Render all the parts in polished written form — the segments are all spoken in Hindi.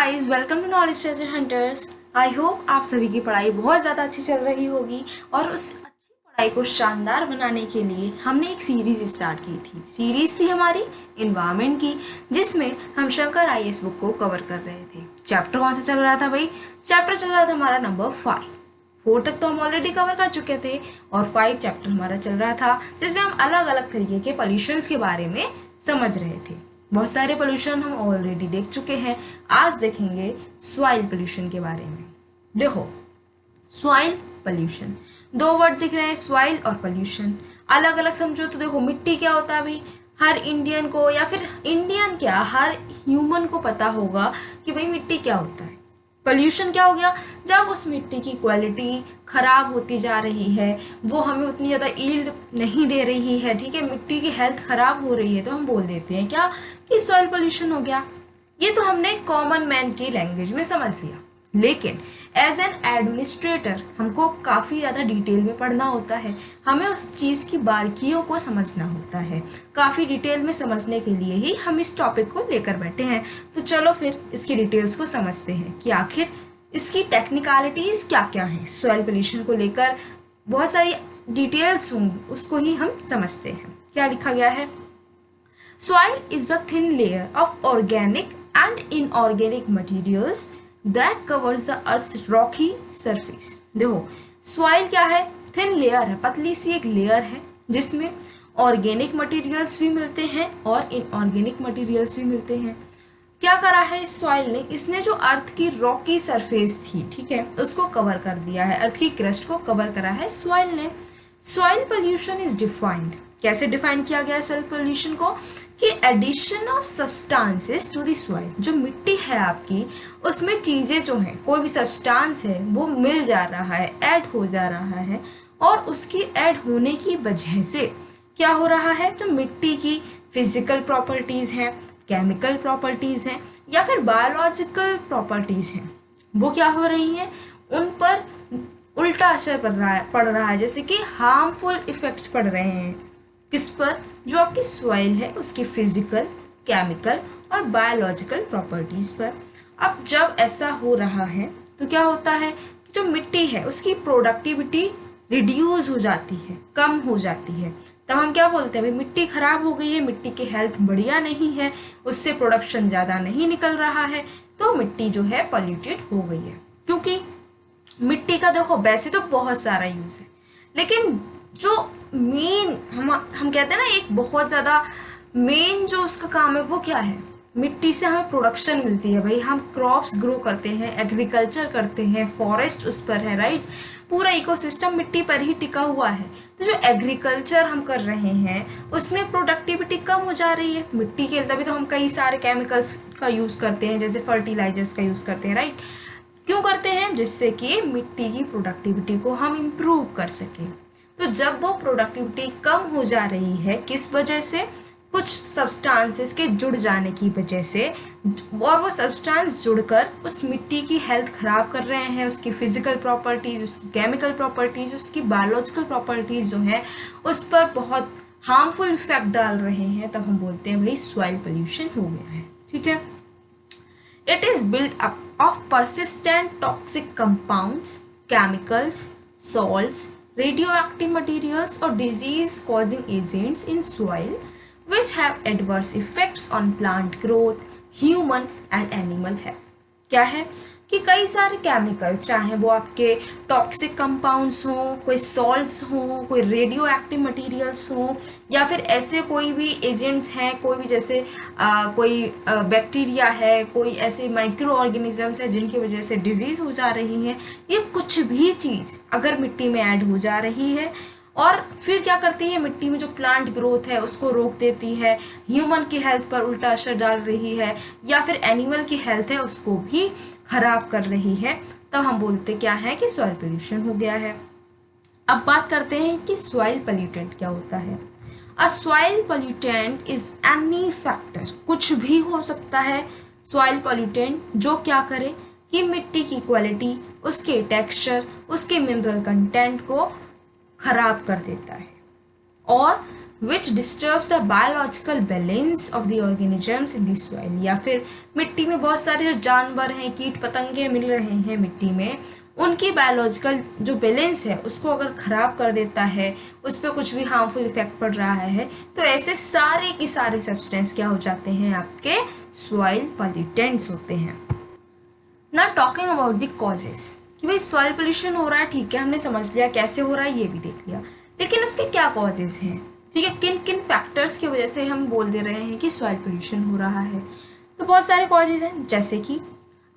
Guys, welcome to knowledge treasure hunters. I hope आप सभी की पढ़ाई बहुत ज़्यादा अच्छी चल रही होगी और उस अच्छी पढ़ाई को शानदार बनाने के लिए हमने एक सीरीज स्टार्ट की थी। सीरीज थी हमारी इन्वायरमेंट की, जिसमें हम शंकर आईएएस बुक को कवर कर रहे थे। चैप्टर कौन सा चल रहा था भाई? चैप्टर चल रहा था हमारा नंबर 5। 4 तक तो हम ऑलरेडी कवर कर चुके थे और 5 चैप्टर हमारा चल रहा था, जिसमें हम अलग अलग तरीके के पॉल्यूशंस के बारे में समझ रहे थे। बहुत सारे पोल्यूशन हम ऑलरेडी देख चुके हैं। आज देखेंगे सॉइल पोल्यूशन के बारे में। देखो, सॉइल पोल्यूशन, दो वर्ड दिख रहे हैं, सॉइल और पोल्यूशन। अलग अलग समझो तो देखो, मिट्टी क्या होता है भाई? हर इंडियन को, या फिर इंडियन क्या, हर ह्यूमन को पता होगा कि भाई मिट्टी क्या होता है। पोल्यूशन क्या हो गया? जब उस मिट्टी की क्वालिटी खराब होती जा रही है, वो हमें उतनी ज़्यादा ईल्ड नहीं दे रही है, ठीक है, मिट्टी की हेल्थ खराब हो रही है, तो हम बोल देते हैं क्या कि सॉइल पोल्यूशन हो गया। ये तो हमने कॉमन मैन की लैंग्वेज में समझ लिया, लेकिन एज एन एडमिनिस्ट्रेटर हमको काफ़ी ज़्यादा डिटेल में पढ़ना होता है। हमें उस चीज़ की बारीकियों को समझना होता है। काफ़ी डिटेल में समझने के लिए ही हम इस टॉपिक को लेकर बैठे हैं। तो चलो फिर इसकी डिटेल्स को समझते हैं कि आखिर इसकी टेक्निकलिटीज़ क्या क्या हैं। सॉइल पोल्यूशन को लेकर बहुत सारी डिटेल्स होंगी, उसको ही हम समझते हैं। क्या लिखा गया है? Soil is a thin layer of organic and inorganic materials that covers the earth's rocky surface. देखो, soil क्या है? थिन लेयर है, पतली सी एक लेयर है जिसमें ऑर्गेनिक मटेरियल्स भी मिलते हैं और इनऑर्गेनिक मटेरियल्स भी मिलते हैं। क्या करा है इस सॉइल ने? इसने जो अर्थ की रॉकी सरफेस थी, ठीक है, उसको कवर कर दिया है। अर्थ की क्रस्ट को कवर करा है सॉइल ने। सॉइल पोल्यूशन इज डिफाइंड, कैसे डिफाइन किया गया है सॉइल पोल्यूशन को? कि addition of substances to the soil. जो मिट्टी है आपकी, उसमें चीज़ें जो हैं, कोई भी सब्सटेंस है वो मिल जा रहा है, ऐड हो जा रहा है, और उसकी ऐड होने की वजह से क्या हो रहा है? जो मिट्टी की फिजिकल प्रॉपर्टीज़ हैं, केमिकल प्रॉपर्टीज़ हैं, या फिर बायोलॉजिकल प्रॉपर्टीज़ हैं, वो क्या हो रही हैं? उन पर उल्टा असर पड़ रहा है, जैसे कि हार्मफुल इफेक्ट्स पड़ रहे हैं। किस पर? जो आपकी सॉइल है उसकी फिजिकल, केमिकल और बायोलॉजिकल प्रॉपर्टीज पर। अब जब ऐसा हो रहा है तो क्या होता है कि जो मिट्टी है उसकी प्रोडक्टिविटी रिड्यूस हो जाती है, कम हो जाती है। तब हम क्या बोलते हैं? भाई मिट्टी खराब हो गई है, मिट्टी की हेल्थ बढ़िया नहीं है, उससे प्रोडक्शन ज़्यादा नहीं निकल रहा है, तो मिट्टी जो है पॉल्यूटेड हो गई है। क्योंकि मिट्टी का देखो वैसे तो बहुत सारा यूज़ है, लेकिन जो मेन हम कहते हैं ना, एक बहुत ज़्यादा मेन जो उसका काम है वो क्या है? मिट्टी से हमें प्रोडक्शन मिलती है भाई। हम क्रॉप्स ग्रो करते हैं, एग्रीकल्चर करते हैं, फॉरेस्ट उस पर है, राइट। पूरा इकोसिस्टम मिट्टी पर ही टिका हुआ है। तो जो एग्रीकल्चर हम कर रहे हैं उसमें प्रोडक्टिविटी कम हो जा रही है मिट्टी के। तभी तो हम कई सारे केमिकल्स का यूज़ करते हैं, जैसे फर्टिलाइजर्स का यूज़ करते हैं, राइट। क्यों करते हैं? जिससे कि मिट्टी की प्रोडक्टिविटी को हम इम्प्रूव कर सकें। तो जब वो प्रोडक्टिविटी कम हो जा रही है, किस वजह से? कुछ सब्सटेंसेस के जुड़ जाने की वजह से, और वो सब्सटेंस जुड़कर उस मिट्टी की हेल्थ खराब कर रहे हैं, उसकी फिजिकल प्रॉपर्टीज, उसकी केमिकल प्रॉपर्टीज, उसकी बायोलॉजिकल प्रॉपर्टीज जो है उस पर बहुत हार्मफुल इफेक्ट डाल रहे हैं। तब हम बोलते हैं भाई सॉइल पोल्यूशन हो गया है, ठीक है। It is build up of persistent toxic compounds, chemicals, salts, radioactive materials or disease causing agents in soil which have adverse effects on plant growth, human and animal health. क्या है कि कई सारे केमिकल, चाहे वो आपके टॉक्सिक कंपाउंड्स हों, कोई सॉल्ट्स हों, कोई रेडियो एक्टिव मटीरियल्स हों, या फिर ऐसे कोई भी एजेंट्स हैं, कोई भी जैसे कोई बैक्टीरिया है, कोई ऐसे माइक्रो ऑर्गेनिजम्स है जिनकी वजह से डिजीज़ हो जा रही है, ये कुछ भी चीज़ अगर मिट्टी में ऐड हो जा रही है और फिर क्या करती है? मिट्टी में जो प्लांट ग्रोथ है उसको रोक देती है, ह्यूमन की हेल्थ पर उल्टा असर डाल रही है, या फिर एनिमल की हेल्थ है उसको भी खराब कर रही है, तब हम बोलते क्या है कि सॉइल पोल्यूशन हो गया है। अब बात करते हैं कि सॉइल पोल्यूटेंट क्या होता है। अ soil pollutant is any factor, कुछ भी हो सकता है सॉइल पोल्यूटेंट, जो क्या करे कि मिट्टी की क्वालिटी, उसके टेक्सचर, उसके मिनरल कंटेंट को खराब कर देता है और which disturbs the biological balance of the organisms in the soil. या फिर मिट्टी में बहुत सारे जो जानवर हैं, कीट पतंगे मिल रहे हैं मिट्टी में, उनकी बायोलॉजिकल जो बैलेंस है उसको अगर ख़राब कर देता है, उस पर कुछ भी हार्मफुल इफेक्ट पड़ रहा है, तो ऐसे सारे की सारे सब्सटेंस क्या हो जाते हैं, आपके सॉइल पॉल्यूटेंट्स होते हैं। ना टॉकिंग अबाउट द कॉजेस कि भाई सॉइल पोल्यूशन हो रहा है, ठीक है, हमने समझ लिया कैसे हो रहा है, ये भी देख लिया, लेकिन उसके क्या कॉजेज हैं, ठीक है, किन किन फैक्टर्स की वजह से हम बोल दे रहे हैं कि सॉइल पोल्यूशन हो रहा है। तो बहुत सारे कॉजेज हैं, जैसे कि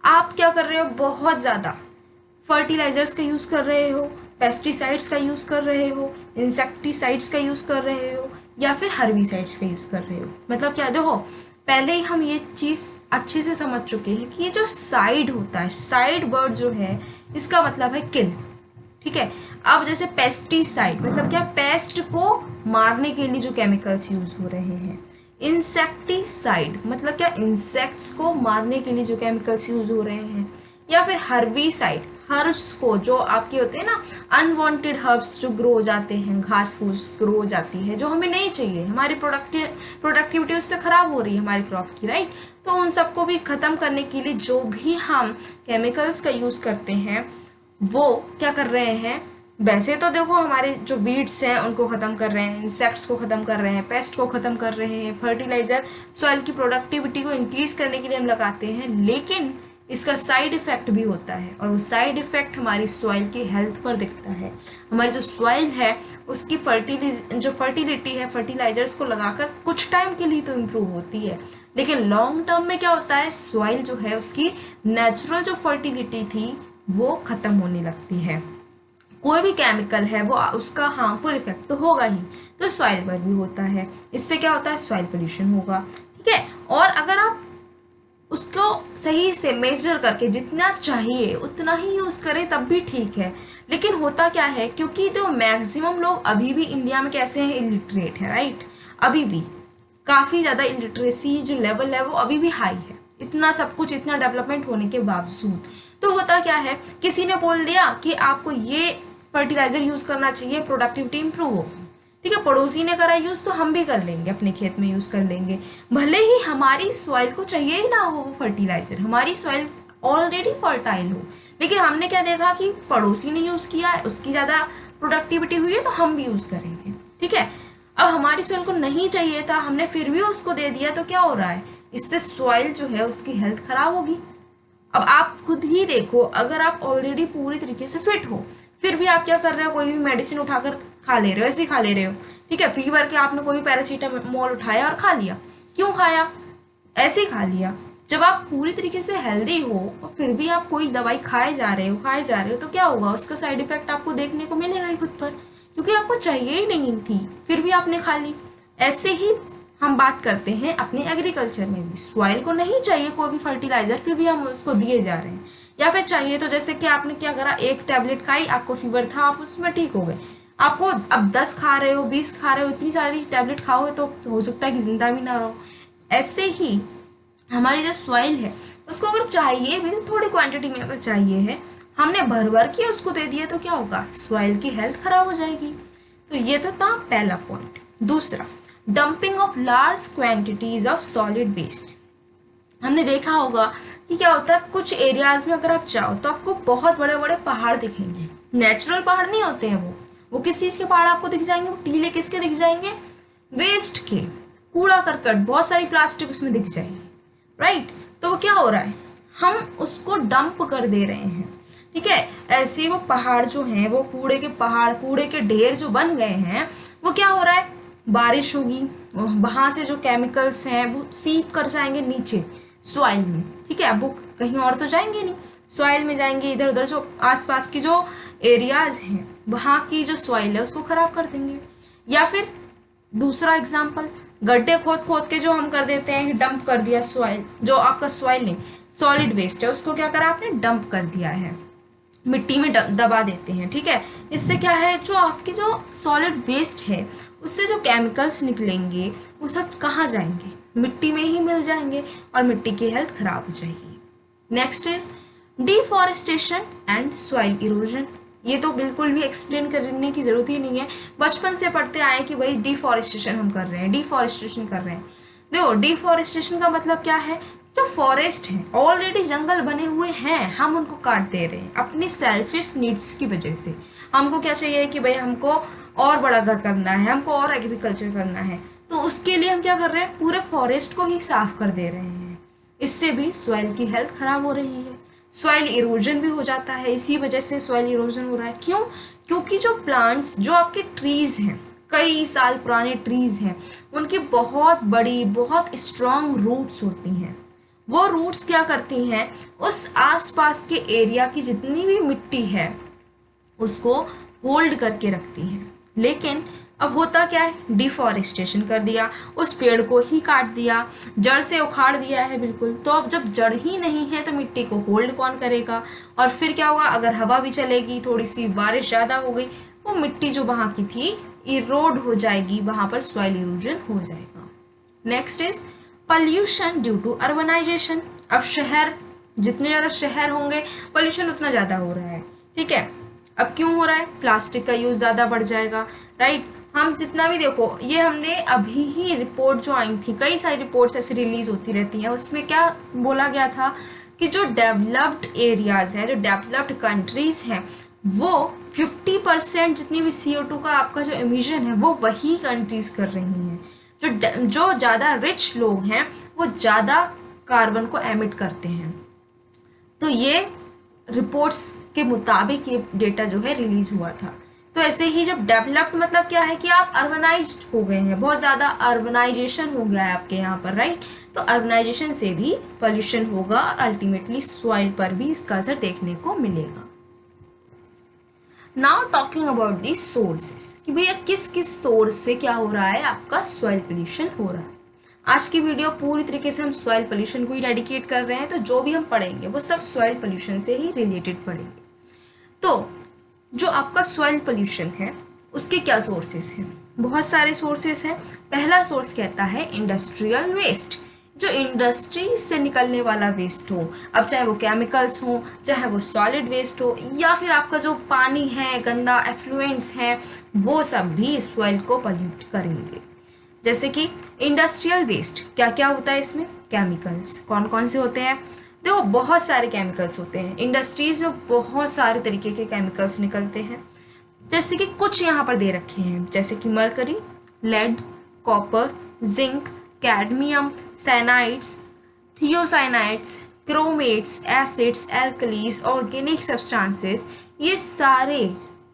आप क्या कर रहे हो, बहुत ज़्यादा फर्टिलाइजर्स का यूज़ कर रहे हो, पेस्टिसाइड्स का यूज़ कर रहे हो, इंसेक्टिसाइड्स का यूज़ कर रहे हो, या फिर हर्बिसाइड्स का यूज़ कर रहे हो। मतलब क्या, देखो पहले ही हम ये चीज़ अच्छे से समझ चुके हैं कि ये जो साइड होता है, साइड वर्ड जो है, इसका मतलब है किल, ठीक है। अब जैसे पेस्टिसाइड मतलब क्या, पेस्ट को मारने के लिए जो केमिकल्स यूज हो रहे हैं। इंसेक्टिसाइड मतलब क्या, इंसेक्ट्स को मारने के लिए जो केमिकल्स यूज हो रहे हैं। या फिर हर्बिसाइड, हर्ब्स को, जो आपके होते हैं ना अनवांटेड हर्ब्स जो ग्रो हो जाते हैं, घास फूस ग्रो हो जाती है जो हमें नहीं चाहिए, हमारी प्रोडक्टिविटी उससे खराब हो रही है हमारी क्रॉप की, राइट। तो उन सबको भी ख़त्म करने के लिए जो भी हम केमिकल्स का यूज़ करते हैं वो क्या कर रहे हैं, वैसे तो देखो हमारे जो वीड्स हैं उनको ख़त्म कर रहे हैं, इंसेक्ट्स को ख़त्म कर रहे हैं, पेस्ट को ख़त्म कर रहे हैं, फर्टिलाइज़र सॉइल की प्रोडक्टिविटी को इंक्रीज़ करने के लिए हम लगाते हैं, लेकिन इसका साइड इफ़ेक्ट भी होता है, और वो साइड इफ़ेक्ट हमारी सॉइल की हेल्थ पर दिखता है। हमारी जो सॉइल है उसकी फर्टिलिटी है, फर्टिलाइजर्स को लगाकर कुछ टाइम के लिए तो इम्प्रूव होती है, लेकिन लॉन्ग टर्म में क्या होता है, सॉइल जो है उसकी नेचुरल जो फर्टिलिटी थी वो ख़त्म होने लगती है। कोई भी केमिकल है वो उसका हार्मफुल इफेक्ट तो होगा ही, तो सॉइल पर भी होता है। इससे क्या होता है, सॉइल पोल्यूशन होगा, ठीक है। और अगर आप उसको सही से मेजर करके जितना चाहिए उतना ही यूज़ करें तब भी ठीक है, लेकिन होता क्या है, क्योंकि तो मैक्सिमम लोग अभी भी इंडिया में कैसे हैं, इलिटरेट है, राइट। अभी भी काफ़ी ज़्यादा इलिटरेसी जो लेवल है वो अभी भी हाई है, इतना सब कुछ, इतना डेवलपमेंट होने के बावजूद। तो होता क्या है, किसी ने बोल दिया कि आपको ये फर्टिलाइजर यूज़ करना चाहिए, प्रोडक्टिविटी इंप्रूव होगी, ठीक है, पड़ोसी ने करा यूज़ तो हम भी कर लेंगे, अपने खेत में यूज़ कर लेंगे, भले ही हमारी सॉइल को चाहिए ही ना हो वो फर्टिलाइजर, हमारी सॉइल ऑलरेडी फर्टाइल हो, लेकिन हमने क्या देखा कि पड़ोसी ने यूज़ किया है, उसकी ज़्यादा प्रोडक्टिविटी हुई है तो हम भी यूज़ करेंगे, ठीक है। अब हमारी सॉइल को नहीं चाहिए था, हमने फिर भी उसको दे दिया, तो क्या हो रहा है, इससे सॉइल जो है उसकी हेल्थ खराब होगी। अब आप खुद ही देखो, अगर आप ऑलरेडी पूरी तरीके से फिट हो, फिर भी आप क्या कर रहे हो, कोई भी मेडिसिन उठाकर खा ले रहे हो, ऐसे ही खा ले रहे हो, ठीक है, फीवर के आपने कोई पैरासीटामोल उठाया और खा लिया, क्यों खाया, ऐसे ही खा लिया। जब आप पूरी तरीके से हेल्दी हो और फिर भी आप कोई दवाई खाए जा रहे हो तो क्या होगा, उसका साइड इफेक्ट आपको देखने को मिलेगा ही खुद पर, क्योंकि आपको चाहिए ही नहीं थी फिर भी आपने खा ली। ऐसे ही हम बात करते हैं अपने एग्रीकल्चर में भी, सॉइल को नहीं चाहिए कोई भी फर्टिलाइजर, फिर भी हम उसको दिए जा रहे हैं। या फिर चाहिए तो जैसे कि आपने क्या करा, एक टैबलेट खाई, आपको फीवर था, आप उसमें ठीक हो गए, आपको अब 10 खा रहे हो, 20 खा रहे हो, इतनी सारी टैबलेट खाओगे तो हो सकता है कि जिंदा भी ना रहो। ऐसे ही हमारी जो सॉइल है उसको अगर चाहिए भी तो थोड़ी क्वांटिटी में अगर चाहिए है, हमने भर भर के उसको दे दिया तो क्या होगा, सॉइल की हेल्थ खराब हो जाएगी। तो ये तो था पहला पॉइंट। दूसरा, dumping of large quantities of solid waste. हमने देखा होगा कि क्या होता है, कुछ एरियाज में अगर आप जाओ तो आपको बहुत बड़े बड़े पहाड़ दिखेंगे, नेचुरल पहाड़ नहीं होते हैं वो किस चीज़ के पहाड़ आपको दिख जाएंगे, वो टीले किसके दिख जाएंगे, वेस्ट के, कूड़ा करकट, बहुत सारी प्लास्टिक उसमें दिख जाएगी, राइट। तो वो क्या हो रहा है, हम उसको डंप कर दे रहे हैं, ठीक है। ऐसे वो पहाड़ जो हैं, वो कूड़े के पहाड़, कूड़े के ढेर जो बन गए हैं, वो क्या हो रहा है, बारिश होगी, वहाँ से जो केमिकल्स हैं वो सीप कर जाएंगे नीचे सॉइल में, ठीक है। अब वो कहीं और तो जाएंगे नहीं, सॉइल में जाएंगे, इधर उधर जो आसपास की जो एरियाज हैं वहाँ की जो सॉइल है उसको खराब कर देंगे। या फिर दूसरा एग्जाम्पल, गड्ढे खोद खोद के जो हम कर देते हैं, डंप कर दिया सॉइल, जो आपका सॉइल नहीं सॉलिड वेस्ट है उसको क्या करा आपने, डंप कर दिया है, मिट्टी में दबा देते हैं, ठीक है। इससे क्या है, जो आपकी जो सॉलिड वेस्ट है उससे जो केमिकल्स निकलेंगे वो सब कहाँ जाएंगे, मिट्टी में ही मिल जाएंगे और मिट्टी की हेल्थ खराब हो जाएगी। Next is deforestation and soil erosion. ये तो बिल्कुल भी एक्सप्लेन करने की ज़रूरत ही नहीं है, बचपन से पढ़ते आए कि भाई डिफॉरेस्टेशन हम कर रहे हैं, डिफॉरेस्टेशन कर रहे हैं। देखो डिफॉरेस्टेशन का मतलब क्या है, जो फॉरेस्ट है ऑलरेडी जंगल बने हुए हैं हम उनको काट दे रहे हैं अपनी सेल्फिश नीड्स की वजह से। हमको क्या चाहिए कि भाई हमको और बड़ा घर करना है, हमको और एग्रीकल्चर करना है, तो उसके लिए हम क्या कर रहे हैं, पूरे फॉरेस्ट को ही साफ कर दे रहे हैं। इससे भी सॉइल की हेल्थ खराब हो रही है, सॉइल इरोजन भी हो जाता है, इसी वजह से सॉइल इरोजन हो रहा है। क्यों? क्योंकि जो प्लांट्स, जो आपके ट्रीज हैं, कई साल पुराने ट्रीज हैं, उनकी बहुत बड़ी बहुत स्ट्रॉन्ग रूट्स होती हैं। वो रूट्स क्या करती हैं, उस आसपास के एरिया की जितनी भी मिट्टी है उसको होल्ड करके रखती हैं। लेकिन अब होता क्या है, डिफॉरेस्टेशन कर दिया, उस पेड़ को ही काट दिया, जड़ से उखाड़ दिया है बिल्कुल। तो अब जब जड़ ही नहीं है तो मिट्टी को होल्ड कौन करेगा, और फिर क्या होगा, अगर हवा भी चलेगी, थोड़ी सी बारिश ज़्यादा हो गई, वो मिट्टी जो वहाँ की थी इरोड हो जाएगी, वहाँ पर सॉइल इरोजन हो जाएगा। Next is pollution due to urbanisation. अब शहर, जितने ज़्यादा शहर होंगे पॉल्यूशन उतना ज़्यादा हो रहा है, ठीक है। अब क्यों हो रहा है, प्लास्टिक का यूज़ ज़्यादा बढ़ जाएगा, राइट। हम जितना भी देखो, ये हमने अभी ही रिपोर्ट जो आई थी, कई सारी रिपोर्ट्स ऐसी रिलीज होती रहती हैं, उसमें क्या बोला गया था कि जो डेवलप्ड एरियाज हैं, जो डेवलप्ड कंट्रीज हैं, वो 50% जितनी भी CO2 का आपका जो एमिशन है वो वही कंट्रीज कर रही हैं। जो ज़्यादा रिच लोग हैं वो ज़्यादा कार्बन को एमिट करते हैं। तो ये रिपोर्ट्स के मुताबिक ये डेटा जो है रिलीज हुआ था। तो ऐसे ही जब डेवलप्ड मतलब क्या है कि आप अर्बनाइज्ड हो गए हैं, बहुत ज़्यादा अर्बनाइजेशन हो गया है आपके यहाँ पर, राइट। तो अर्बनाइजेशन से भी पॉल्यूशन होगा और अल्टीमेटली सॉइल पर भी इसका असर देखने को मिलेगा। Now talking about the sources, कि भैया किस किस सोर्स से क्या हो रहा है, आपका सॉइल पोल्यूशन हो रहा है। आज की वीडियो पूरी तरीके से हम सॉइल पोल्यूशन को ही डेडिकेट कर रहे हैं, तो जो भी हम पढ़ेंगे वो सब सॉइल पोल्यूशन से ही रिलेटेड पढ़ेंगे। तो जो आपका सॉइल पोल्यूशन है उसके क्या सोर्सेस हैं, बहुत सारे सोर्सेस हैं। पहला सोर्स कहता है इंडस्ट्रियल वेस्ट, जो इंडस्ट्री से निकलने वाला वेस्ट हो, अब चाहे वो केमिकल्स हो, चाहे वो सॉलिड वेस्ट हो, या फिर आपका जो पानी है, गंदा एफ्लुएंट्स है, वो सब भी सॉइल को पोल्यूट करेंगे। जैसे कि इंडस्ट्रियल वेस्ट, क्या क्या होता है इसमें, केमिकल्स, कौन कौन से होते हैं, देखो बहुत सारे केमिकल्स होते हैं इंडस्ट्रीज में, बहुत सारे तरीके के केमिकल्स निकलते हैं। जैसे कि कुछ यहाँ पर दे रखे हैं, जैसे कि mercury, lead, copper, zinc, cadmium, cyanides, thiocyanides, chromates, acids, alkalies, organic substances, ये सारे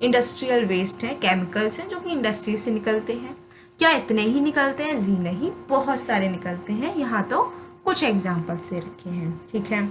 इंडस्ट्रियल वेस्ट हैं, केमिकल्स हैं जो कि इंडस्ट्री से निकलते हैं। क्या इतने ही निकलते हैं? जी नहीं, बहुत सारे निकलते हैं, यहाँ तो कुछ एग्जाम्पल से रखे हैं, ठीक है।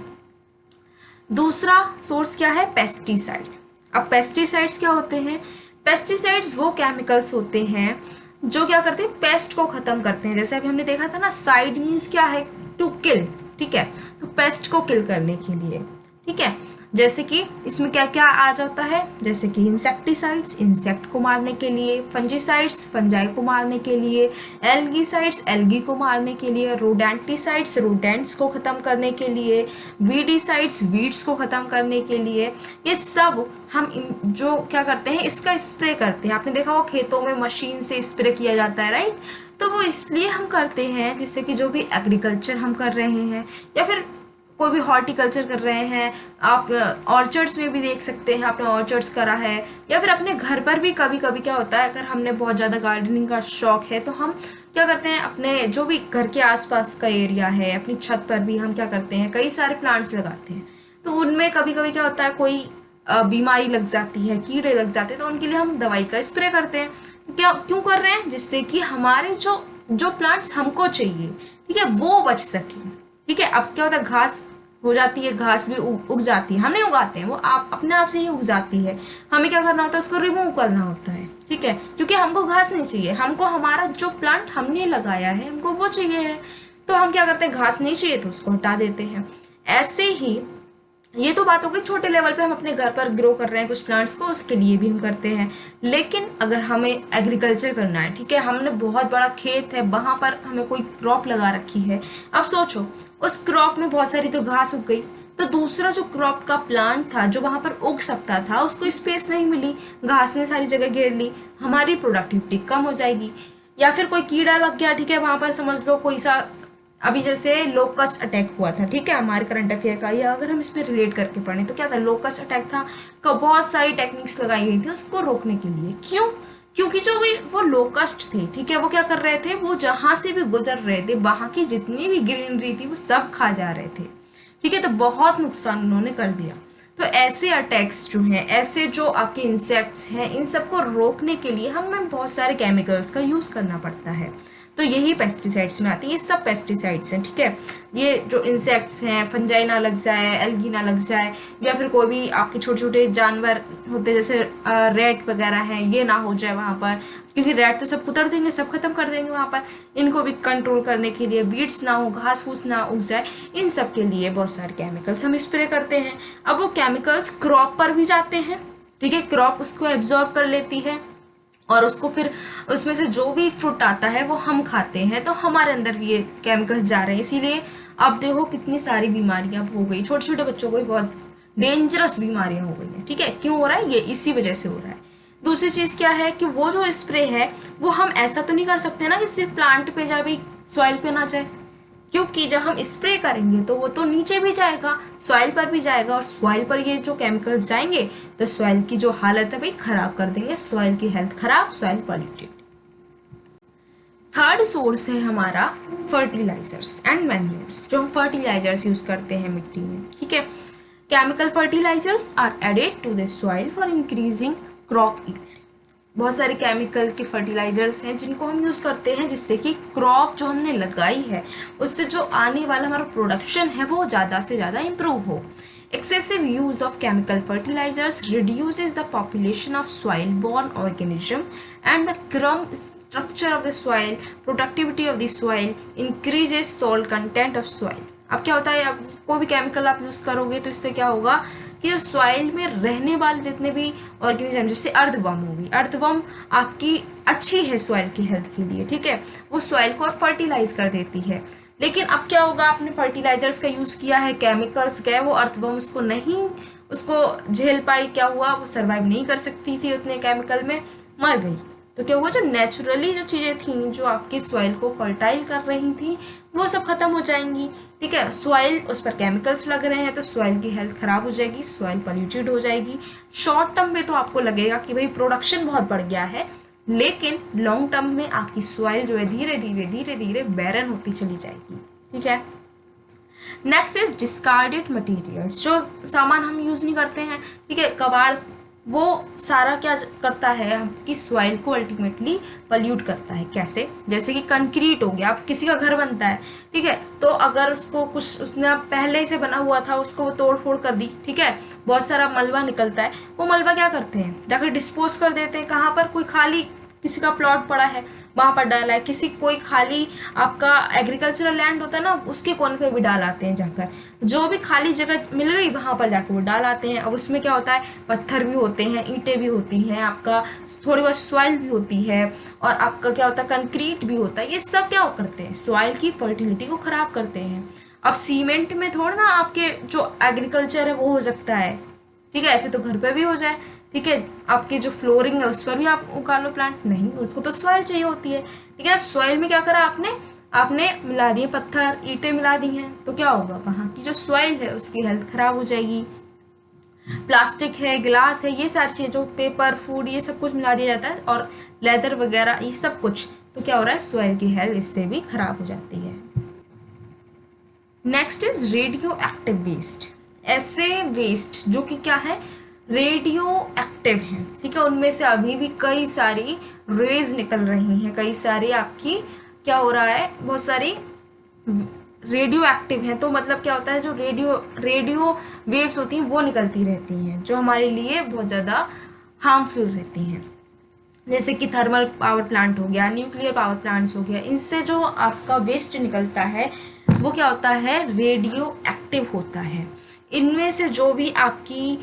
दूसरा सोर्स क्या है, पेस्टिसाइड। अब पेस्टिसाइड्स क्या होते हैं, पेस्टिसाइड्स वो केमिकल्स होते हैं जो क्या करते हैं, पेस्ट को खत्म करते हैं। जैसे अभी हमने देखा था ना, साइड मीन्स क्या है, टू किल, ठीक है, तो पेस्ट को किल करने के लिए, ठीक है। जैसे कि इसमें क्या क्या आ जाता है, जैसे कि इंसेक्टिसाइड्स, इंसेक्ट को मारने के लिए, फंजीसाइड्स, फंजाई को मारने के लिए, एल्गीसाइड्स, एल्गी को मारने के लिए, रोडेंटिसाइड्स, रोडेंट्स को ख़त्म करने के लिए, वीडिसाइड्स, वीड्स को ख़त्म करने के लिए। ये सब हम जो क्या करते हैं, इसका स्प्रे करते हैं। आपने देखा हो खेतों में मशीन से स्प्रे किया जाता है, राइट। तो वो इसलिए हम करते हैं जिससे कि जो भी एग्रीकल्चर हम कर रहे हैं या फिर कोई भी हॉर्टिकल्चर कर रहे हैं, आप ऑर्चर्ड्स में भी देख सकते हैं, आपने ऑर्चर्ड्स करा है, या फिर अपने घर पर भी कभी कभी क्या होता है, अगर हमने बहुत ज़्यादा गार्डनिंग का शौक है तो हम क्या करते हैं, अपने जो भी घर के आसपास का एरिया है, अपनी छत पर भी हम क्या करते हैं, कई सारे प्लांट्स लगाते हैं। तो उनमें कभी कभी क्या होता है, कोई बीमारी लग जाती है, कीड़े लग जाते हैं, तो उनके लिए हम दवाई का स्प्रे करते हैं। क्या क्यों कर रहे हैं, जिससे कि हमारे जो प्लांट्स हमको चाहिए, ठीक है, वो बच सके, ठीक है। अब क्या होता है, घास हो जाती है, घास भी उग जाती है, हम नहीं उगाते हैं, वो आप अपने आप से ही उग जाती है। हमें क्या करना होता है, उसको रिमूव करना होता है, ठीक है, क्योंकि हमको घास नहीं चाहिए, हमको हमारा जो प्लांट हमने लगाया है हमको वो चाहिए है। तो हम क्या करते हैं, घास नहीं चाहिए तो उसको हटा देते हैं। ऐसे ही ये तो बात हो गई छोटे लेवल पे, हम अपने घर पर ग्रो कर रहे हैं कुछ प्लांट्स को, उसके लिए भी हम करते हैं। लेकिन अगर हमें एग्रीकल्चर करना है, ठीक है, हमने बहुत बड़ा खेत है, वहां पर हमें कोई क्रॉप लगा रखी है, अब सोचो उस क्रॉप में बहुत सारी तो घास उग गई, तो दूसरा जो क्रॉप का प्लांट था जो वहां पर उग सकता था उसको स्पेस नहीं मिली, घास ने सारी जगह घेर ली, हमारी प्रोडक्टिविटी कम हो जाएगी। या फिर कोई कीड़ा लग गया, ठीक है, वहां पर समझ लो कोई सा, अभी जैसे लोकस्ट अटैक हुआ था, ठीक है, हमारे करंट अफेयर का, या अगर हम इस पर रिलेट करके पढ़ें तो क्या था, लोकस्ट अटैक था, का बहुत सारी टेक्निक्स लगाई गई थी उसको रोकने के लिए। क्यों? क्योंकि जो भी वो लोकस्ट थे, ठीक है, वो क्या कर रहे थे, वो जहां से भी गुजर रहे थे वहां की जितनी भी ग्रीनरी थी वो सब खा जा रहे थे, ठीक है, तो बहुत नुकसान उन्होंने कर दिया। तो ऐसे अटैक्स जो हैं, ऐसे जो आपके इंसेक्ट्स हैं, इन सबको रोकने के लिए हमें बहुत सारे केमिकल्स का यूज़ करना पड़ता है। तो यही पेस्टिसाइड्स में आती है, ये सब पेस्टिसाइड्स हैं, ठीक है। ये जो इंसेक्ट्स हैं, फंजाई ना लग जाए, एल्गी ना लग जाए, या फिर कोई भी आपके छोटे छोटे जानवर होते हैं जैसे रेट वगैरह हैं, ये ना हो जाए वहाँ पर, क्योंकि रेट तो सब कुतर देंगे, सब खत्म कर देंगे वहाँ पर। इनको भी कंट्रोल करने के लिए, वीड्स ना हो, घास फूस ना उग जाए, इन सब के लिए बहुत सारे केमिकल्स हम स्प्रे करते हैं। अब वो केमिकल्स क्रॉप पर भी जाते हैं, ठीक है, क्रॉप उसको एब्जॉर्ब कर लेती है और उसको फिर उसमें से जो भी फ्रूट आता है वो हम खाते हैं, तो हमारे अंदर भी ये केमिकल्स जा रहे हैं। इसीलिए आप देखो कितनी सारी बीमारियां हो गई, छोटे छोटे बच्चों को भी बहुत डेंजरस बीमारियां हो गई हैं, ठीक है। क्यों हो रहा है? ये इसी वजह से हो रहा है। दूसरी चीज क्या है कि वो जो स्प्रे है वो हम ऐसा तो नहीं कर सकते ना कि सिर्फ प्लांट पे जाए, भाई सॉइल पे ना जाए, क्योंकि जब हम स्प्रे करेंगे तो वो तो नीचे भी जाएगा, सॉइल पर भी जाएगा, और सॉइल पर ये जो केमिकल्स जाएंगे तो सॉइल की जो हालत है भाई खराब कर देंगे, सॉइल की हेल्थ खराब, सॉइल पॉल्यूटेड। थर्ड सोर्स है हमारा फर्टिलाइजर्स एंड मैन्योर्स, जो हम फर्टिलाइजर्स यूज करते हैं मिट्टी में, ठीक है। Chemical fertilisers are added to the soil for increasing crop yield. बहुत सारे केमिकल के फर्टिलाइजर्स हैं जिनको हम यूज़ करते हैं जिससे कि क्रॉप जो हमने लगाई है उससे जो आने वाला हमारा प्रोडक्शन है वो ज़्यादा से ज़्यादा इम्प्रूव हो। Excessive use of chemical fertilisers reduces the population of soil borne organism and the crumb structure of the soil, productivity of the soil, increases salt content of soil. अब क्या होता है, अब कोई भी केमिकल आप यूज़ करोगे तो इससे क्या होगा कि जो सॉइल में रहने वाले जितने भी ऑर्गेनिज्म, जैसे अर्थवर्म होगी, अर्थवर्म आपकी अच्छी है सॉइल की हेल्थ के लिए, ठीक है, वो सॉइल को और फर्टिलाइज कर देती है। लेकिन अब क्या होगा, आपने फर्टिलाइजर्स का यूज किया है, केमिकल्स गए, वो अर्थवर्म उसको नहीं, उसको झेल पाई, क्या हुआ, वो सर्वाइव नहीं कर सकती थी उतने केमिकल में, मर गई। तो क्या हुआ, जो नेचुरली जो चीजें थी जो आपकी सॉइल को फर्टाइल कर रही थी वो सब खत्म हो जाएंगी, ठीक है। सॉइल, उस पर केमिकल्स लग रहे हैं तो सॉइल की हेल्थ खराब हो जाएगी, सॉइल पॉल्यूटेड हो जाएगी। शॉर्ट टर्म में तो आपको लगेगा कि भाई प्रोडक्शन बहुत बढ़ गया है, लेकिन लॉन्ग टर्म में आपकी सॉइल जो है धीरे धीरे धीरे धीरे बैरन होती चली जाएगी, ठीक है। नेक्स्ट इज डिस्कार्डेड मटेरियल्स, जो सामान हम यूज नहीं करते हैं, ठीक है, कबाड़, वो सारा क्या करता है, आपकी सॉइल को अल्टीमेटली पल्यूट करता है। कैसे? जैसे कि कंक्रीट हो गया, अब किसी का घर बनता है, ठीक है, तो अगर उसको कुछ उसने पहले से बना हुआ था उसको वो तोड़ फोड़ कर दी, ठीक है, बहुत सारा मलबा निकलता है, वो मलबा क्या करते हैं, जाकर डिस्पोज कर देते हैं। कहाँ पर? कोई खाली किसी का प्लॉट पड़ा है वहां पर डाला है, किसी कोई खाली आपका एग्रीकल्चरल लैंड होता है ना, उसके कोने पे भी डाल आते हैं जाकर, जो भी खाली जगह मिल गई वहां पर जाकर वो डाल आते हैं। अब उसमें क्या होता है, पत्थर भी होते हैं, ईंटें भी होती हैं, आपका थोड़ी बहुत सॉइल भी होती है, और आपका क्या होता है, कंक्रीट भी होता है। ये सब क्या करते हैं, सॉइल की फर्टिलिटी को खराब करते हैं। अब सीमेंट में थोड़ा ना आपके जो एग्रीकल्चर है वो हो सकता है, ठीक है, ऐसे तो घर पे भी हो जाए, ठीक है, आपकी जो फ्लोरिंग है उस पर भी आप उगा लो प्लांट, नहीं, उसको तो सॉइल चाहिए होती है, ठीक है। अब सॉइल में क्या करा आपने, आपने मिला दिए पत्थर, ईंटें मिला दी हैं, तो क्या होगा, वहां की जो सॉइल है उसकी हेल्थ खराब हो जाएगी। प्लास्टिक है, गिलास है, ये सारी चीजें, जो पेपर, फूड, ये सब कुछ मिला दिया जाता है, और लेदर वगैरह ये सब कुछ, तो क्या हो रहा है, सॉइल की हेल्थ इससे भी खराब हो जाती है। Next is radioactive waste. ऐसे वेस्ट जो कि क्या है, रेडियो एक्टिव हैं, ठीक है, उनमें से अभी भी कई सारी रेज निकल रही हैं, कई सारी आपकी क्या हो रहा है, बहुत सारी रेडियो एक्टिव हैं। तो मतलब क्या होता है, जो रेडियो वेव्स होती हैं वो निकलती रहती हैं जो हमारे लिए बहुत ज़्यादा हार्मफुल रहती हैं, जैसे कि थर्मल पावर प्लांट हो गया, न्यूक्लियर पावर प्लांट्स हो गया, इनसे जो आपका वेस्ट निकलता है वो क्या होता है, रेडियो एक्टिव होता है। इनमें से जो भी आपकी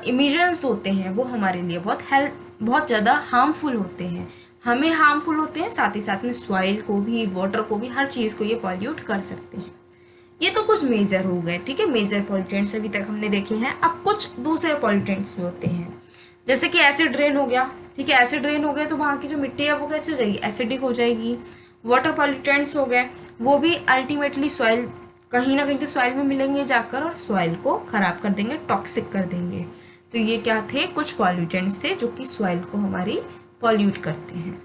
इमिशंस होते हैं वो हमारे लिए बहुत ज़्यादा हार्मफुल होते हैं, हमें हार्मफुल होते हैं, साथ ही साथ में सॉइल को भी, वाटर को भी, हर चीज़ को ये पॉल्यूट कर सकते हैं। ये तो कुछ मेजर हो गए, ठीक है, मेजर पॉल्यूटेंट्स अभी तक हमने देखे हैं। अब कुछ दूसरे पॉल्यूटेंट्स भी होते हैं, जैसे कि एसिड रेन हो गया, ठीक है, एसिड रेन हो गया तो वहाँ की जो मिट्टी है वो कैसे हो जाएगी, एसिडिक हो जाएगी। वाटर पॉल्यूटेंट्स हो गए, वो भी अल्टीमेटली सॉइल, कहीं ना कहीं तो सॉइल में मिलेंगे जाकर और सॉइल को खराब कर देंगे, टॉक्सिक कर देंगे। तो ये क्या थे, कुछ पॉल्यूटेंट्स थे जो कि सॉइल को हमारी पॉल्यूट करते हैं।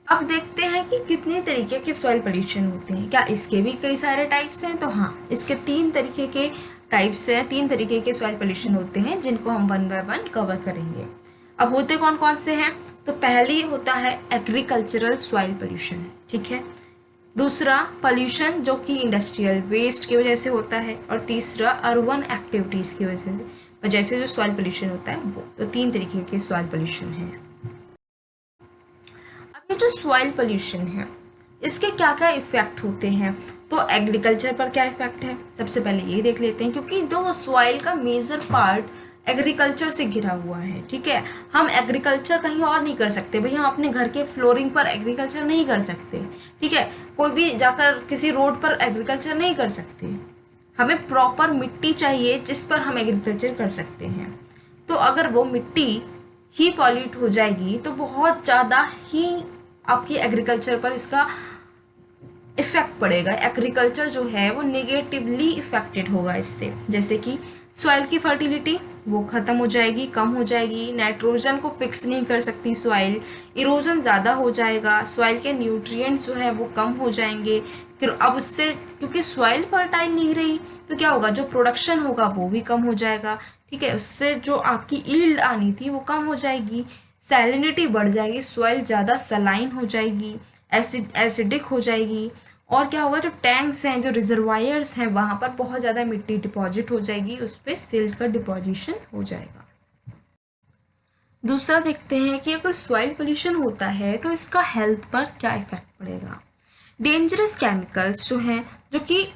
अब देखते हैं कि कितने तरीके के सॉइल पोल्यूशन होते हैं। क्या इसके भी कई सारे टाइप्स हैं? तो हाँ, इसके 3 तरीके के टाइप्स हैं, 3 तरीके के सॉइल पोल्यूशन होते हैं जिनको हम 1 बाय 1 कवर करेंगे। अब होते कौन कौन से हैं? तो पहले होता है एग्रीकल्चरल सॉइल पोल्यूशन, ठीक है। दूसरा पोल्यूशन जो कि इंडस्ट्रियल वेस्ट की वजह से होता है, और तीसरा अर्बन एक्टिविटीज की वजह से जो सॉइल पोल्यूशन होता है वो। तो 3 तरीके के सॉइल पोल्यूशन है। अब ये जो सॉइल पोल्यूशन है इसके क्या क्या इफेक्ट होते हैं? तो एग्रीकल्चर पर क्या इफेक्ट है, सबसे पहले ये देख लेते हैं, क्योंकि दो सॉइल का मेजर पार्ट एग्रीकल्चर से घिरा हुआ है, ठीक है। हम एग्रीकल्चर कहीं और नहीं कर सकते भाई, हम अपने घर के फ्लोरिंग पर एग्रीकल्चर नहीं कर सकते, ठीक है। कोई भी जाकर किसी रोड पर एग्रीकल्चर नहीं कर सकते। हमें प्रॉपर मिट्टी चाहिए जिस पर हम एग्रीकल्चर कर सकते हैं। तो अगर वो मिट्टी ही पॉल्यूट हो जाएगी तो बहुत ज़्यादा ही आपकी एग्रीकल्चर पर इसका इफेक्ट पड़ेगा। एग्रीकल्चर जो है वो नेगेटिवली इफेक्टेड होगा इससे, जैसे कि सॉइल की फर्टिलिटी वो ख़त्म हो जाएगी, कम हो जाएगी, नाइट्रोजन को फिक्स नहीं कर सकती सॉइल, इरोजन ज़्यादा हो जाएगा, सॉइल के न्यूट्रिएंट्स जो है वो कम हो जाएंगे। फिर अब उससे क्योंकि सॉइल फर्टाइल नहीं रही तो क्या होगा, जो प्रोडक्शन होगा वो भी कम हो जाएगा, ठीक है। उससे जो आपकी ईल्ड आनी थी वो कम हो जाएगी, सैलिनिटी बढ़ जाएगी, सॉइल ज़्यादा सलाइन हो जाएगी, एसिडिक हो जाएगी। और क्या होगा, जो टैंक्स हैं, जो रिजर्वायर्स हैं, वहाँ पर बहुत ज़्यादा मिट्टी डिपॉजिट हो जाएगी, उस पर सिल्ट का डिपॉजिशन हो जाएगा। दूसरा देखते हैं कि अगर सॉइल पोल्यूशन होता है तो इसका हेल्थ पर क्या इफेक्ट पड़ेगा। डेंजरस केमिकल्स जो हैं, जो कि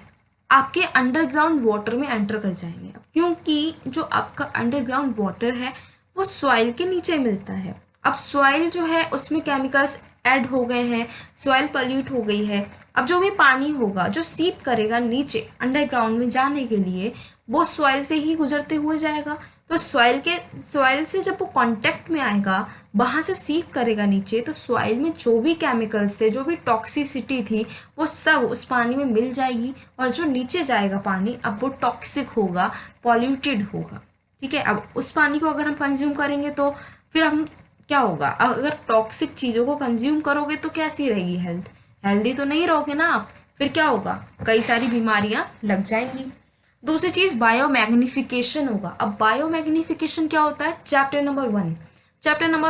आपके अंडरग्राउंड वाटर में एंटर कर जाएंगे, क्योंकि जो आपका अंडरग्राउंड वाटर है वो सॉइल के नीचे मिलता है। अब सॉइल जो है उसमें केमिकल्स ऐड हो गए हैं, सॉइल पॉल्यूट हो गई है। अब जो भी पानी होगा जो सीप करेगा नीचे अंडरग्राउंड में जाने के लिए, वो सॉइल से ही गुजरते हुए जाएगा। तो सॉइल से जब वो कांटेक्ट में आएगा, वहाँ से सीप करेगा नीचे, तो सॉइल में जो भी केमिकल्स थे, जो भी टॉक्सिसिटी थी, वो सब उस पानी में मिल जाएगी, और जो नीचे जाएगा पानी अब वो टॉक्सिक होगा, पॉल्यूटेड होगा, ठीक है। अब उस पानी को अगर हम कंज्यूम करेंगे तो फिर हम क्या होगा, अगर टॉक्सिक चीज़ों को कंज्यूम करोगे तो कैसी रहेगी हेल्थ, हेल्दी तो नहीं रहोगे ना आप, फिर क्या होगा, कई सारी बीमारियां लग जाएंगी। दूसरी चीज बायो मैग्निफिकेशन होगा। अब बायो मैग्निफिकेशन क्या होता है, चैप्टर नंबर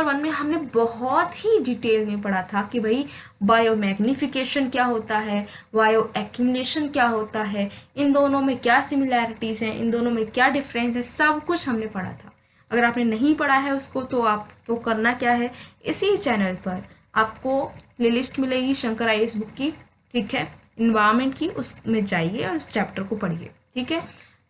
1 में हमने बहुत ही डिटेल में पढ़ा था कि भाई बायो मैग्निफिकेशन क्या होता है, बायो एक्यूमुलेशन क्या होता है, इन दोनों में क्या सिमिलैरिटीज हैं, इन दोनों में क्या डिफरेंस है, सब कुछ हमने पढ़ा था। अगर आपने नहीं पढ़ा है उसको तो आपको करना क्या है, इसी चैनल पर आपको प्लेलिस्ट मिलेगी शंकर आईएएस बुक की, ठीक है, इन्वायरमेंट की, उसमें जाइए और उस चैप्टर को पढ़िए, ठीक है।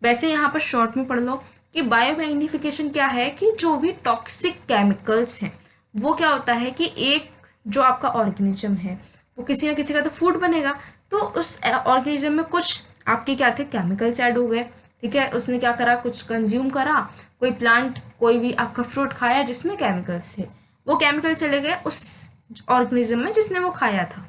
वैसे यहाँ पर शॉर्ट में पढ़ लो कि बायोमैग्निफिकेशन क्या है, कि जो भी टॉक्सिक केमिकल्स हैं वो क्या होता है कि एक जो आपका ऑर्गेनिज्म है वो किसी ना किसी का तो फूड बनेगा, तो उस ऑर्गेनिज्म में कुछ आपके क्या थे, केमिकल्स ऐड हो गए, ठीक है। उसने क्या करा, कुछ कंज्यूम करा, कोई प्लांट, कोई भी आपका फ्रूट खाया जिसमें केमिकल्स थे, वो केमिकल चले गए उस ऑर्गेनिज्म में जिसने वो खाया था।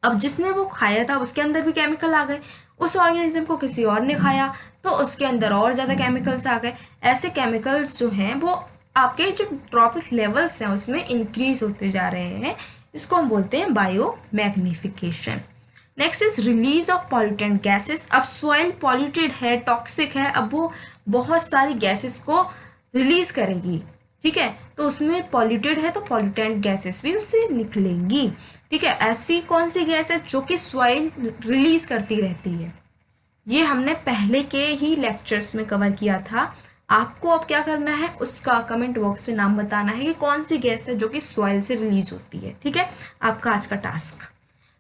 अब जिसने वो खाया था उसके अंदर भी केमिकल आ गए, उस ऑर्गेनिज्म को किसी और ने खाया तो उसके अंदर और ज़्यादा केमिकल्स आ गए। ऐसे केमिकल्स जो हैं वो आपके जो ट्रॉपिक लेवल्स हैं उसमें इंक्रीज होते जा रहे हैं, इसको हम बोलते हैं bio magnification. Next is release of pollutant gases. अब सॉइल पॉल्यूटेड है, टॉक्सिक है, अब वो बहुत सारी गैसेस को रिलीज करेगी, ठीक है। तो उसमें पॉल्यूटेड है तो पॉल्यूटेंट गैसेस भी उससे निकलेंगी, ठीक है। ऐसी कौन सी गैस है जो कि सॉइल रिलीज करती रहती है, ये हमने पहले के ही लेक्चर्स में कवर किया था। आपको अब क्या करना है, उसका कमेंट बॉक्स में नाम बताना है कि कौन सी गैस है जो कि सॉइल से रिलीज होती है, ठीक है, आपका आज का task.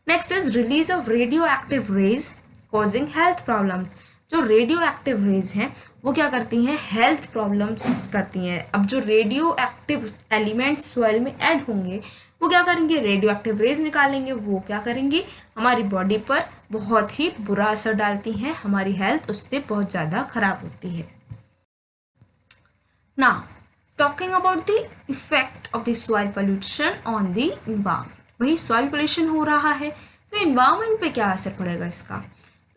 Next is release of radioactive rays causing health problems. जो रेडियो एक्टिव रेज हैं वो क्या करती हैं, हेल्थ प्रॉब्लम्स करती हैं। अब जो रेडियो एक्टिव एलिमेंट्स सॉइल में ऐड होंगे वो क्या करेंगे, रेडियो एक्टिव रेज निकालेंगे, वो क्या करेंगे, हमारी बॉडी पर बहुत ही बुरा असर डालती हैं, हमारी हेल्थ उससे बहुत ज़्यादा खराब होती है। Now talking about the effect of the soil pollution on the environment, वही सॉइल पोल्यूशन हो रहा है तो इन्वायरमेंट पे क्या असर पड़ेगा इसका।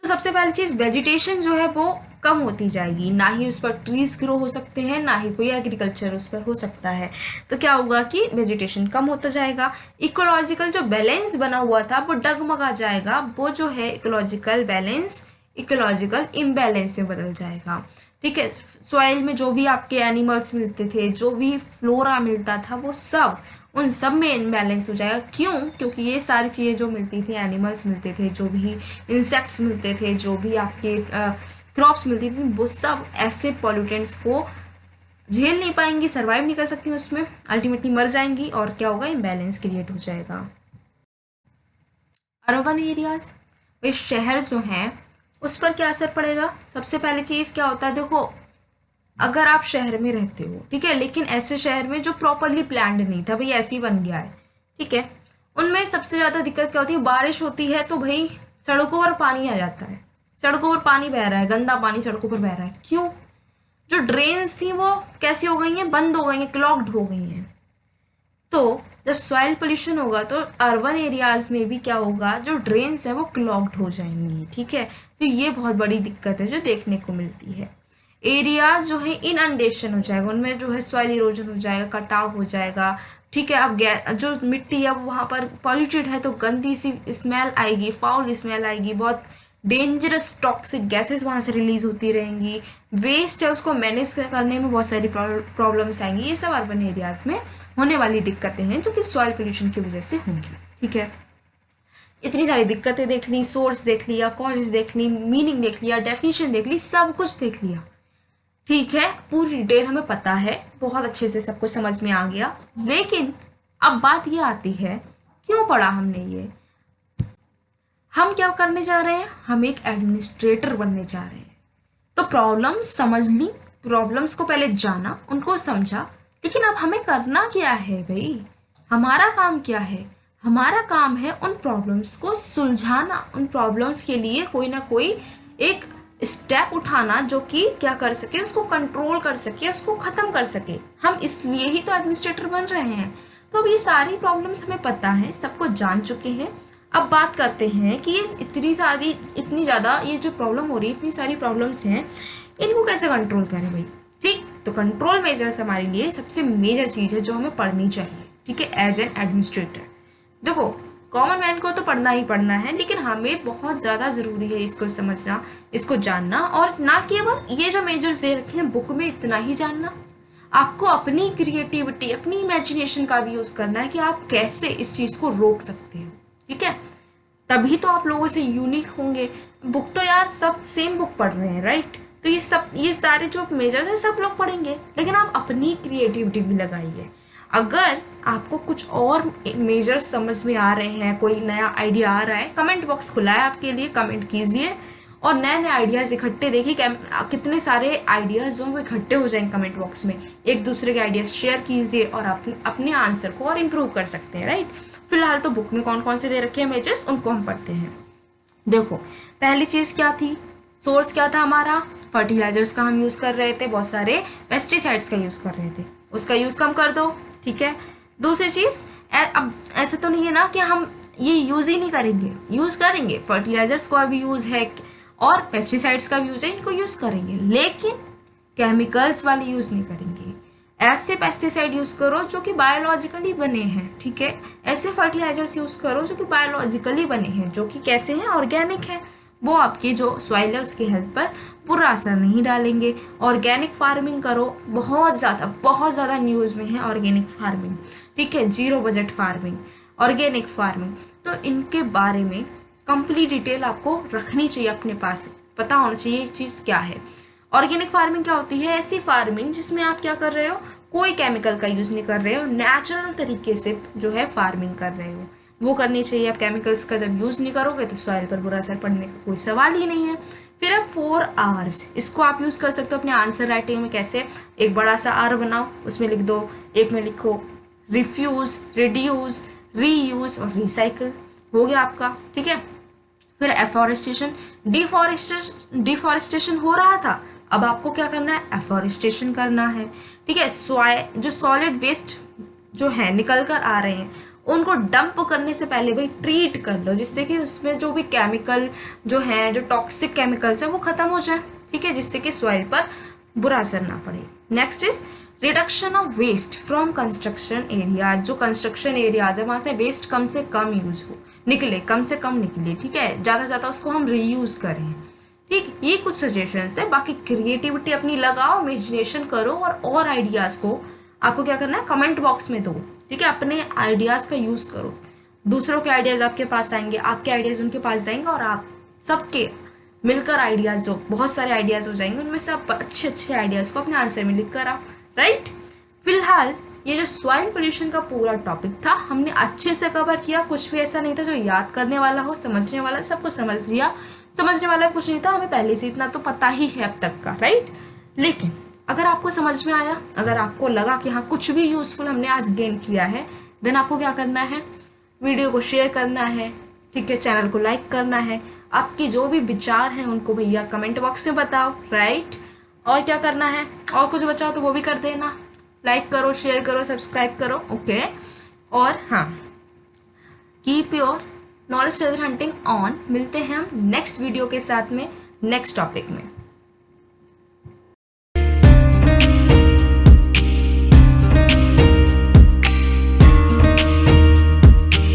तो सबसे पहली चीज़, वेजिटेशन जो है वो कम होती जाएगी, ना ही उस पर ट्रीज ग्रो हो सकते हैं, ना ही कोई एग्रीकल्चर उस पर हो सकता है। तो क्या होगा कि वेजिटेशन कम होता जाएगा, इकोलॉजिकल जो बैलेंस बना हुआ था वो डगमगा जाएगा, वो जो है इकोलॉजिकल बैलेंस इकोलॉजिकल इम्बैलेंस में बदल जाएगा। ठीक है, सॉइल में जो भी आपके एनिमल्स मिलते थे, जो भी फ्लोरा मिलता था, वो सब उन सब में इनबैलेंस हो जाएगा। क्यों? क्योंकि ये सारी चीज़ें जो मिलती थी, एनिमल्स मिलते थे, जो भी इंसेक्ट्स मिलते थे, जो भी आपके क्रॉप्स मिलती थी, वो सब ऐसे पॉल्यूटेंट्स को झेल नहीं पाएंगी, सर्वाइव नहीं कर सकती उसमें, अल्टीमेटली मर जाएंगी और क्या होगा, इम्बैलेंस क्रिएट हो जाएगा। अर्बन एरियाज, वे शहर जो हैं उस पर क्या असर पड़ेगा। सबसे पहली चीज़ क्या होता है, देखो अगर आप शहर में रहते हो, ठीक है, लेकिन ऐसे शहर में जो प्रॉपरली प्लान्ड नहीं था, भाई ऐसे ही बन गया है, ठीक है, उनमें सबसे ज़्यादा दिक्कत क्या होती है, बारिश होती है तो भाई सड़कों पर पानी आ जाता है, सड़कों पर पानी बह रहा है, गंदा पानी सड़कों पर बह रहा है। क्यों? जो ड्रेन्स थी वो कैसी हो गई हैं, बंद हो गई हैं, क्लॉग्ड हो गई हैं। तो जब सॉइल पोल्यूशन होगा तो अर्बन एरियाज में भी क्या होगा, जो ड्रेन्स है वो क्लॉग्ड हो जाएंगी। ठीक है, तो ये बहुत बड़ी दिक्कत है जो देखने को मिलती है। एरिया जो है इनअंडेशन हो जाएगा, उनमें जो है सॉइल इरोजन हो जाएगा, कटाव हो जाएगा। ठीक है, अब जो मिट्टी है वो वहाँ पर पॉल्यूटेड है तो गंदी सी स्मेल आएगी, फाउल स्मेल आएगी, बहुत डेंजरस टॉक्सिक गैसेस वहाँ से रिलीज होती रहेंगी। वेस्ट है उसको मैनेज करने में बहुत सारी प्रॉब्लम्स आएंगी। ये सब अर्बन एरियाज में होने वाली दिक्कतें हैं जो कि सॉइल पोल्यूशन की वजह से होंगी। ठीक है, इतनी सारी दिक्कतें देख ली, सोर्स देख लिया, कॉजेज देख ली, मीनिंग देख लिया, डेफिनेशन देख ली, सब कुछ देख लिया। ठीक है, पूरी डिटेल हमें पता है, बहुत अच्छे से सब कुछ समझ में आ गया। लेकिन अब बात ये आती है, क्यों पढ़ा हमने ये, हम क्या करने जा रहे हैं, हम एक एडमिनिस्ट्रेटर बनने जा रहे हैं। तो प्रॉब्लम्स समझ ली, प्रॉब्लम्स को पहले जाना, उनको समझा, लेकिन अब हमें करना क्या है भाई, हमारा काम क्या है, हमारा काम है उन प्रॉब्लम्स को सुलझाना, उन प्रॉब्लम्स के लिए कोई ना कोई एक स्टेप उठाना जो कि क्या कर सके, उसको कंट्रोल कर सके, उसको खत्म कर सके। हम इसलिए ही तो एडमिनिस्ट्रेटर बन रहे हैं। तो अब ये सारी प्रॉब्लम्स हमें पता है, सबको जान चुके हैं। अब बात करते हैं कि ये इतनी ज़्यादा ये जो प्रॉब्लम हो रही है, इतनी सारी प्रॉब्लम्स हैं, इनको कैसे कंट्रोल करें भाई। ठीक, तो कंट्रोल मेजर्स हमारे लिए सबसे मेजर चीज़ है जो हमें पढ़नी चाहिए। ठीक है, एज एन एडमिनिस्ट्रेटर। देखो कॉमन मैन को तो पढ़ना ही पढ़ना है, लेकिन हमें बहुत ज़्यादा ज़रूरी है इसको समझना, इसको जानना, और ना केवल ये जो मेजर्स दे रखे हैं बुक में इतना ही जानना, आपको अपनी क्रिएटिविटी, अपनी इमेजिनेशन का भी यूज़ करना है कि आप कैसे इस चीज़ को रोक सकते हो। ठीक है, तभी तो आप लोगों से यूनिक होंगे। बुक तो यार सब सेम बुक पढ़ रहे हैं, राइट, तो ये सारे जो मेजर्स हैं सब लोग पढ़ेंगे, लेकिन आप अपनी क्रिएटिविटी भी लगाइए। अगर आपको कुछ और मेजर्स समझ में आ रहे हैं, कोई नया आइडिया आ रहा है, कमेंट बॉक्स खुला है आपके लिए, कमेंट कीजिए और नए नए आइडियाज़ इकट्ठे देखिए, कितने सारे आइडियाज़ जो वो इकट्ठे हो जाएंगे कमेंट बॉक्स में। एक दूसरे के आइडियाज़ शेयर कीजिए और अपने आंसर को और इम्प्रूव कर सकते हैं, राइट। फिलहाल तो बुक में कौन कौन से दे रखे हैं मेजर्स, उनको हम पढ़ते हैं। देखो पहली चीज़ क्या थी, सोर्स क्या था हमारा, फर्टिलाइजर्स का हम यूज़ कर रहे थे, बहुत सारे पेस्टिसाइड्स का यूज़ कर रहे थे, उसका यूज़ कम कर दो। ठीक है, दूसरी चीज़, अब ऐसा तो नहीं है ना कि हम ये यूज़ ही नहीं करेंगे, यूज़ करेंगे, फर्टिलाइजर्स का भी यूज़ है और पेस्टिसाइड्स का भी यूज़ है, इनको यूज़ करेंगे, लेकिन केमिकल्स वाले यूज़ नहीं करेंगे। ऐसे पेस्टिसाइड यूज़ करो जो कि बायोलॉजिकली बने हैं। ठीक है, ऐसे फर्टिलाइजर्स यूज़ करो जो कि बायोलॉजिकली बने हैं, जो कि कैसे हैं, ऑर्गेनिक है, वो आपकी जो सॉइल है उसकी हेल्थ पर बुरा असर नहीं डालेंगे। ऑर्गेनिक फार्मिंग करो, बहुत ज़्यादा न्यूज़ में है ऑर्गेनिक फार्मिंग। ठीक है, zero budget farming, organic farming, तो इनके बारे में कंप्लीट डिटेल आपको रखनी चाहिए अपने पास, पता होना चाहिए चीज़ क्या है। ऑर्गेनिक फार्मिंग क्या होती है, ऐसी फार्मिंग जिसमें आप क्या कर रहे हो, कोई केमिकल का यूज़ नहीं कर रहे हो, नेचुरल तरीके से जो है फार्मिंग कर रहे हो, वो करनी चाहिए। आप केमिकल्स का जब यूज़ नहीं करोगे तो सॉइल पर बुरा असर पड़ने का कोई सवाल ही नहीं है। फिर अब 4 Rs, इसको आप यूज़ कर सकते हो अपने आंसर राइटिंग में। कैसे, एक बड़ा सा R बनाओ, उसमें लिख दो, एक में लिखो रिफ्यूज, रिड्यूस, रीयूज और रिसाइकल हो गया आपका, ठीक है। फिर एफॉरेस्टेशन, डिफॉरेस्टेशन हो रहा था, अब आपको क्या करना है, एफॉरेस्टेशन करना है, ठीक है। जो सॉलिड वेस्ट जो है निकल कर आ रहे हैं उनको डंप करने से पहले भाई ट्रीट कर लो, जिससे कि उसमें जो भी केमिकल जो है, जो टॉक्सिक केमिकल्स है वो खत्म हो जाए, ठीक है, जिससे कि सॉइल पर बुरा असर ना पड़े। Next is reduction of waste from construction area, जो कंस्ट्रक्शन एरियाज है वहां से वेस्ट कम से कम यूज हो, निकले, कम से कम निकले, ठीक है, ज़्यादा से ज़्यादा उसको हम रीयूज करें, ठीक। ये कुछ सजेशंस है, बाकी क्रिएटिविटी अपनी लगाओ, इमेजिनेशन करो और आइडियाज़ को आपको क्या करना है, कमेंट बॉक्स में दो, ठीक है। अपने आइडियाज़ का यूज़ करो, दूसरों के आइडियाज़ आपके पास आएंगे, आपके आइडियाज़ उनके पास जाएंगे और आप सबके मिलकर आइडियाज़ जो बहुत सारे आइडियाज़ हो जाएंगे, उनमें से आप अच्छे अच्छे आइडियाज़ को अपने आंसर में लिख कर आओ, राइट। फिलहाल ये जो सॉइल पोल्यूशन का पूरा टॉपिक था हमने अच्छे से कवर किया, कुछ भी ऐसा नहीं था जो याद करने वाला हो, समझने वाला, सब कुछ समझ लिया, समझने वाला कुछ नहीं था, हमें पहले से इतना तो पता ही है अब तक का, राइट। लेकिन अगर आपको समझ में आया, अगर आपको लगा कि हाँ कुछ भी यूजफुल हमने आज गेन किया है, देन आपको क्या करना है, वीडियो को शेयर करना है, ठीक है, चैनल को लाइक करना है, आपके जो भी विचार हैं उनको भैया कमेंट बॉक्स में बताओ, राइट। और क्या करना है, और कुछ बचाओ तो वो भी कर देना, लाइक करो, शेयर करो, सब्सक्राइब करो, ओके। और हाँ, keep your knowledge treasure hunting on. मिलते हैं हम नेक्स्ट वीडियो के साथ में, नेक्स्ट टॉपिक में।